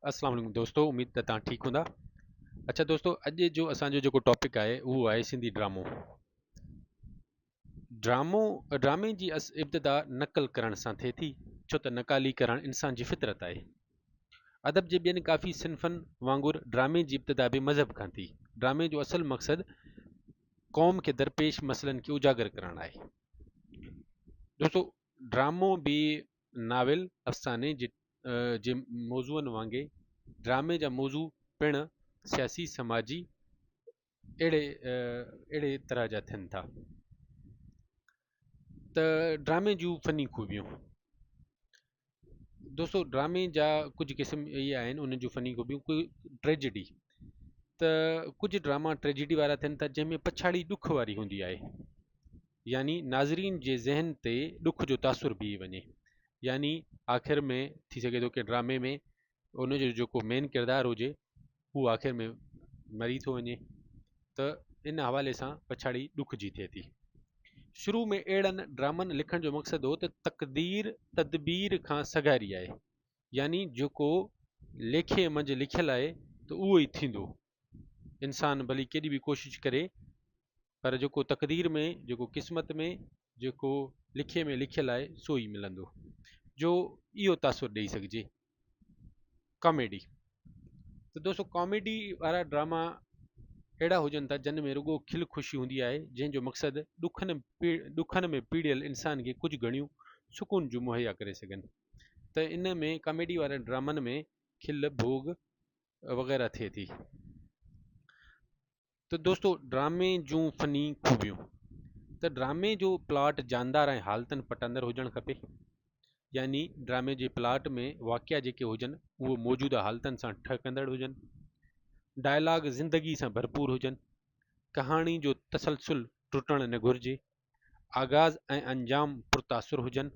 अस्सलाम वालेकुम दोस्तों, उम्मीद त तव्हां ठीकु हूंदा। अच्छा दोस्तों, अॼु जो असांजो जेको टॉपिक आहे उहो आहे सिंधी ड्रामो। ड्रामो ड्रामे जी इब्तिदा नक़ल करण सां थिए थी, छो त नक़ाली करणु इंसान जी फितरत आहे। अदब जे ॿियनि काफ़ी सिन्फ़नि वांगुरु ड्रामे जी इब्तिदा बि मज़हब खां थी। ड्रामे जो असल मक़सदु क़ौम खे दरपेश मसइलनि खे उजागर करणु आहे। दोस्तों, ड्रामो बि नाविल अफ़साने जे मौज़ूअनि वांगुरु ड्रामे जा मौज़ू पिणु सियासी समाजी अहिड़े तरह जा थियनि था। त ड्रामे जूं फ़नी ख़ूबियूं। दोस्तों, ड्रामे जा कुझु क़िस्म इहे आहिनि उन जूं फ़नी ख़ूबियूं। कोई ट्रेजिडी, त कुझु ड्रामा ट्रेजिडी वारा थियनि था जंहिंमें पछाड़ी ॾुख वारी हूंदी आहे, यानी नाज़रीन जे ज़हन ते ॾुख जो तासुर बीह वञे। यानी आख़िर में थी सघे थो कि ड्रामे में उनजो जेको मेन किरदारु हुजे हू आख़िर में मरी थो वञे, त इन हवाले सां पछाड़ी ॾुख जी थिए थी। शुरू में अहिड़नि ड्रामनि लिखण जो मक़सदु हो त तदबीर खां सगारी आहे, यानी जेको लेखे मंझि लिखियलु आहे त उहो ई थींदो। इंसान भली केॾी बि कोशिशि करे, पर जेको तक़दीर में, जेको क़िस्मत में, जेको लिखे में लिखियलु आहे सो ई मिलंदो। जो इहो तासुर ॾेई सघिजे। कॉमेडी, त दोस्तों कॉमेडी वारा ड्रामा अहिड़ा हुजनि था जिन में रुॻो खिल ख़ुशी हूंदी आहे, जंहिंजो मक़सदु ॾुखनि में पीड़ियल इंसान खे कुझु घणियूं सुकून जूं मुहैया करे सघनि। त इन में कॉमेडी वारे ड्रामनि में खिल भोग वग़ैरह थिए थी। त दोस्तों, ड्रामे जूं फ़नी ख़ूबियूं। त ड्रामे जो प्लॉट जानदार ऐं हालतनि पटंदड़ हुजणु खपे, यानी ड्रामे जे प्लॉट में वाक़िया जेके हुजनि उहे मौजूदा हालतनि सां ठहकंदड़ हुजनि। डायलॉग ज़िंदगी सां भरपूर हुजनि। कहाणी जो तसलसुल टुटणु न घुरिजे। आगाज़ ऐं अंजाम पुरतासुर हुजनि।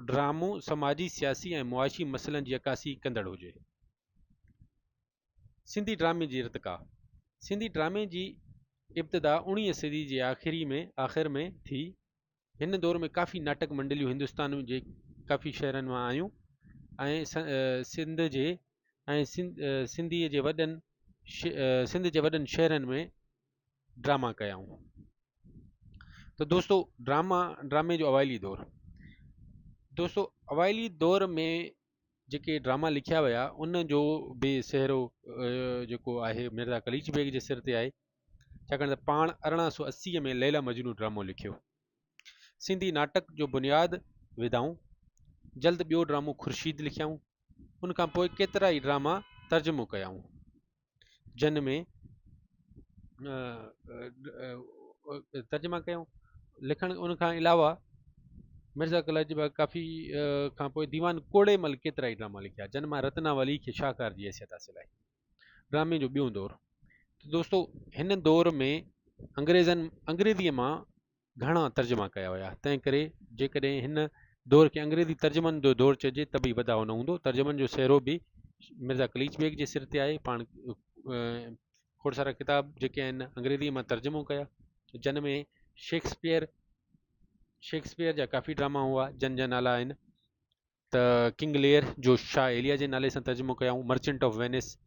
ड्रामो समाजी, सियासी ऐं मुआशी मसइलनि जी अकासी कंदड़ हुजे। सिंधी ड्रामे जी इर्तिक़ा। सिंधी ड्रामे जी इब्तिदा 19वीं सदी जे आख़िर में थी। हिन दौर में काफ़ी नाटक मंडलियूं हिंदुस्तान जे काफ़ी शहरनि मां आयूं ऐं सिंध जे वॾनि शहरनि में ड्रामा कयाऊं। त दोस्तों, ड्रामे जो अवाइली दौर। दोस्तों, अवाइली दौर में जेके ड्रामा लिखिया विया उन जो बि सिहरो जेको आहे मिर्ज़ा कलीच बेग जे सिर ते आहे, छाकाणि त पाण 1880 में लैला मजनू ड्रामो लिखियो। सिंधी नाटक जो बुनियादु विधाऊं। जल्द ॿियो ड्रामो ख़ुर्शीद लिखियाऊं। उनखां पोइ केतिरा ई ड्रामा तर्जुमो कयाऊं, जिन में तर्जुमा कयूं लिखण। उनखां अलावा मिर्ज़ा कलीच बेग काफ़ी खां पोइ दीवान कोड़े मल केतिरा ई ड्रामा लिखिया, जिन मां रत्नावली खे शाहकार जी हैसियत हासिल आहे। ड्रामे जो ॿियों दौर। दोस्तों, हिन दौर में अंग्रेज़ीअ मां घणा तर्जुमा कया विया। तंहिं करे जेकॾहिं हिन दौर खे अंग्रेज़ी तर्जुमनि जो दौर चइजे त बि वधाउ न हूंदो। तर्जुमनि जो सिहरो बि मिर्ज़ा कलीच बेग जे सिर ते आहे। पाण खोड़ सारा किताब जेके आहिनि अंग्रेज़ीअ मां तर्जुमो कया, जिन में शेक्सपियर जा काफ़ी ड्रामा हुआ, जन जा नाला आहिनि त किंग लेयर जो शाह एलिया जे नाले सां तर्जुमो कयाऊं। मर्चेंट ऑफ वेनिस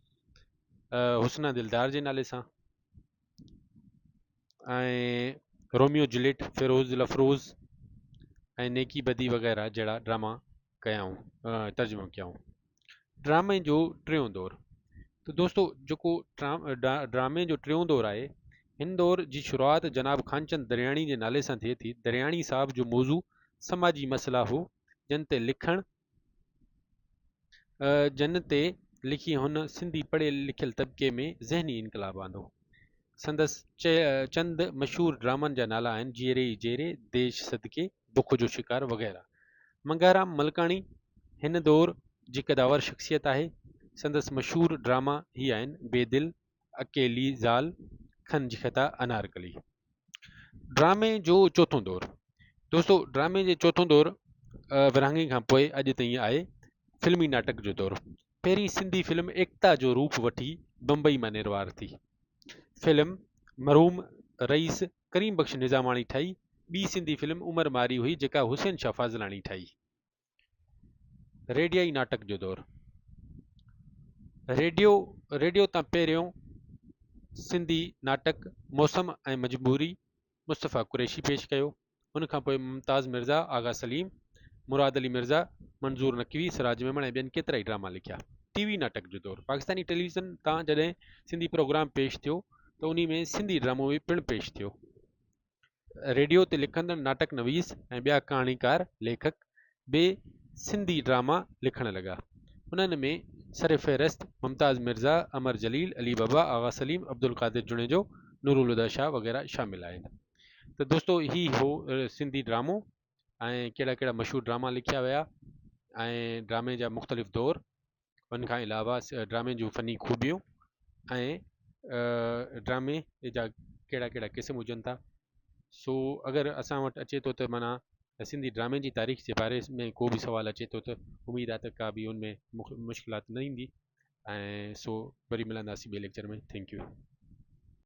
हुस्ना दिलदार जे नाले सां, ऐं रोमियो जूलियट, फिरोज़ लफरोज़ ऐं नेकी बदी वग़ैरह जहिड़ा ड्रामा कयाऊं, तर्जुमो कयाऊं। ड्रामे जो टियों दौर। त दोस्तों, जेको ड्रामे जो टियों दौर आहे, हिन दौर जी शुरूआत जनाब खानचंद दरियाणी जे नाले सां थिए थी। दरियाणी साहब जो मौज़ू समाजी मसइला हो, जिन ते लिखी हुन सिंधी पढ़ियल लिखियल तबिके में ज़हनी इनकलाब आंदो। संदसि चंद मशहूर ड्रामनि जा नाला आहिनि जेरे जेरे, देश सदके, बुख जो शिकार वग़ैरह। मंगाराम मलकाणी हिन दौर जी कदावर शख़्सियत आहे। संदसि मशहूर ड्रामा ही आहिनि बेदिल, अकेली ज़ाल, खंज ख़ता, अनारकली। ड्रामे जो चौथों दौर। दोस्तों, ड्रामे जे चौथों दौर विरहाङे खां पोइ अॼु ताईं आहे फिल्मी नाटक जो दौर। पहिरीं सिंधी फिल्म एकता जो रूप वठी बम्बई मां निर्वार थी। फिल्म मरहूम रईस करीम बख़्श निज़ामाणी ठाही। ॿी सिंधी फिल्म उमर मारी हुई, जेका हुसैन शाह फाज़लाणी ठाही। रेडियाई नाटक जो दौर। रेडियो रेडियो तां पहिरियों सिंधी नाटक मौसम ऐं मजबूरी मुस्तफ़ा कुरैशी पेश कयो। उन खां पोइ मुमताज़ मिर्ज़ा, आगा सलीम, मुराद अली मिर्ज़ा, मंज़ूर नक़वी, सिराज मेमण ऐं ॿियनि केतिरा ई ड्रामा लिखिया। टीवी नाटक जो दौरु पाकिस्तानी टेलीविज़न तां जॾहिं सिंधी प्रोग्राम पेश थियो त उन में सिंधी ड्रामो बि पिणु पेश थियो। रेडियो ते लिखंदड़, नाटक नवीस ऐं ॿिया कहाणीकार लेखक बि सिंधी ड्रामा लिखण लॻा। उन्हनि में सर फ़हिरिस्त मुमताज़ मिर्ज़ा, अमर जलील, अली बाबा, आगा सलीम, अब्दुल क़ादिर जुनेजो, नूरुल हुदा शाह वग़ैरह शामिल आहिनि। त दोस्तो ही हो सिंधी ड्रामो ऐं कहिड़ा कहिड़ा मशहूरु ड्रामा लिखिया विया ऐं ड्रामे जा मुख़्तलिफ़ दौर, उन खां अलावा ड्रामे जूं फ़नी खूबियूं ऐं ड्रामे जा कहिड़ा कहिड़ा क़िस्म हुजनि था। सो अगरि असां वटि अचे थो त माना सिंधी ड्रामे जी तारीख़ जे बारे में को बि सुवालु अचे थो त उमेदु आहे त का बि उनमें मुश्किलात न ईंदी। ऐं सो वरी मिलंदासीं ॿिए लेक्चर में। Thank U.